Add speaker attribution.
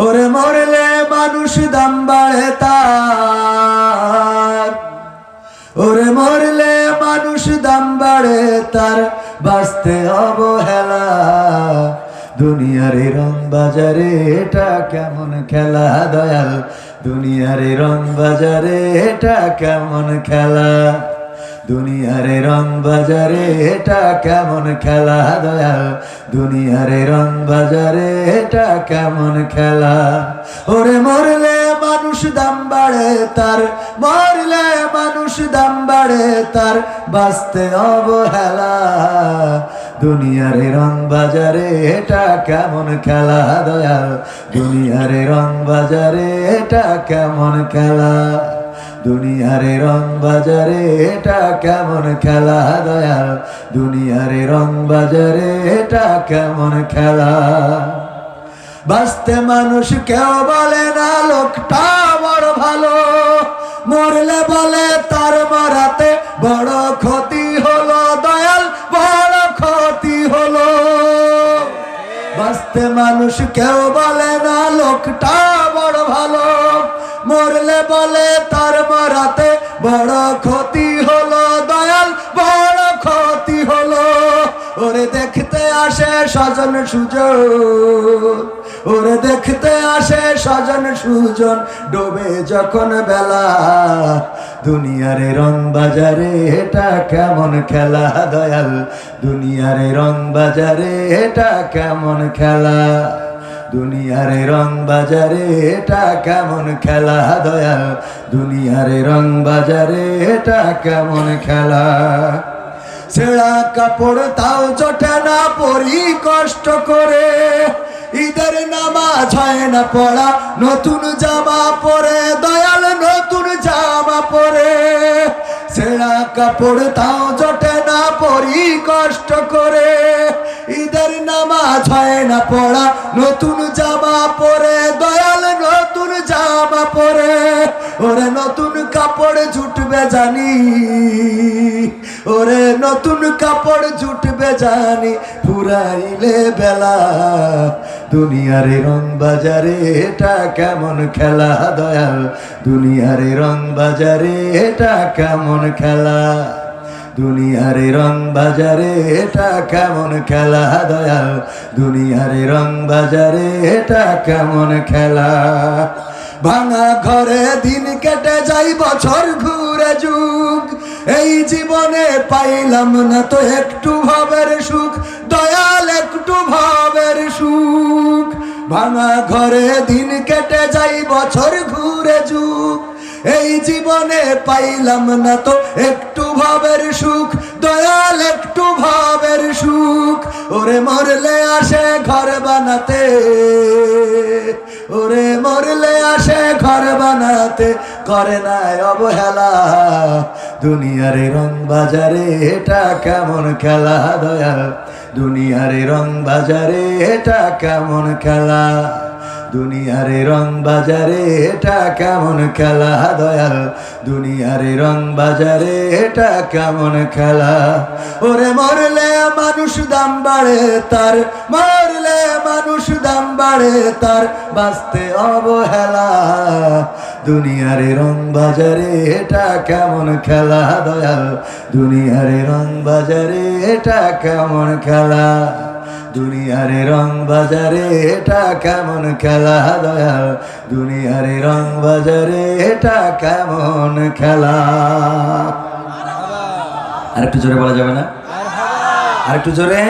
Speaker 1: ওরে মরলে মানুষ দাম বাড়ে তার, ওরে মরলে মানুষ দাম বাড়ে তার, বাঁচতে অবহেলা। দুনিয়ার এই রং বাজারে এটা কেমন খেলা দয়াল, দুনিয়ার এই রং বাজারে এটা কেমন খেলা, দুনিয়ার এই রং বাজারে এটা কেমন খেলা দয়াল, দুনিয়ার এই রং বাজারে এটা কেমন খেলা। ওরে মরলে মানুষ দাম বাড়ে তার, মরলে মানুষ দাম বাড়ে তার, বাঁচতে অবহেলা। দুনিয়ার এই রং বাজারে এটা কেমন খেলা দয়াল, দুনিয়ার এই রং বাজারে এটা কেমন খেলা, দুনিয়ার এই রং বাজারে এটা কেমন খেলা দয়াল, দুনিয়ার এই রং বাজারে এটা কেমন খেলা। বাঁচতে মানুষ কেউ বলে না লোকটা বড় ভালো, মরলে বলে তার মারাতে বড় ক্ষতি হলো দয়াল, বড় ক্ষতি হলো। বাঁচতে মানুষ কেউ বলে না লোকটা বড় ভালো, মরলে বলে তার মারাতে বড় ক্ষতি হলো দয়াল, বড় ক্ষতি হলো। ওরে দেখতে আসে স্বজন সুজন, ওরে দেখতে আসে স্বজন সুজন, ডোবে যখন বেলা। দুনিয়ার রং বাজারে এটা কেমন খেলা দয়াল, দুনিয়ার রং বাজারে এটা কেমন খেলা, দুনিয়ার রং বাজারে এটা কেমন খেলা দয়াল, দুনিয়ার রং বাজারে এটা কেমন খেলা। ছেঁড়া কাপড় তাও জোটে না পরি কষ্ট করে, ঈদের নামাজ হয় না পড়া, নতুন জামা পরে দয়াল, নতুন জামা পরে। ছেঁড়া কাপড় তাও জোটে না পরি কষ্ট করে, ঈদের নামাজ হয় না পড়া, নতুন জামা পরে দয়াল, নতুন জামা পরে। ওরে নতুন কাপড় জুটবে জানি, ওরে নতুন কাপড় জুটবে জানি, ফুরাইলে বেলা। দুনিয়ার রং বাজারে এটা কেমন খেলা দয়াল, দুনিয়ার রং বাজারে এটা কেমন খেলা, দুনিয়ার রং বাজারে এটা কেমন খেলা দয়াল, দুনিয়ার রং বাজারে এটা কেমন খেলা। ভাঙা ঘরে দিন কেটে যাই বছর ঘুরে যুগ, এই জীবনে পাইলাম না তো একটু ভাবের সুখ দয়াল, একটু ভাবের সুখ। ভাঙা ঘরে দিন কেটে যাই বছর ঘুরে যুগ, এই জীবনে পাইলাম না তো একটু ভাবের সুখ দয়াল, একটু ভাবের সুখ। ওরে মরলে আসে ঘর বানাতে, ওরে মরলে আসে ঘর বানাতে, করে না অবহেলা। দুনিয়ার রং বাজারে এটা কেমন খেলা দয়াল, দুনিয়ার রং বাজারে এটা কেমন খেলা, দুনিয়ার রং বাজারে এটা কেমন খেলা দয়াল, দুনিয়ার রং বাজারে এটা কেমন খেলা। ওরে মরলে মানুষ দাম বাড়ে তার, মরলে মানুষ দাম বাড়ে তার, বাঁচতে অবহেলা। দুনিয়ার রং বাজারে এটা কেমন খেলা দয়াল, দুনিয়ার রং বাজারে এটা কেমন খেলা, দুনিয়ার রং বাজারে এটা কেমন খেলা দয়াল, দুনিয়ার রং বাজারে এটা কেমন খেলা। আরেকটু জোরে বলা যাবে না? আরেকটু জোরে।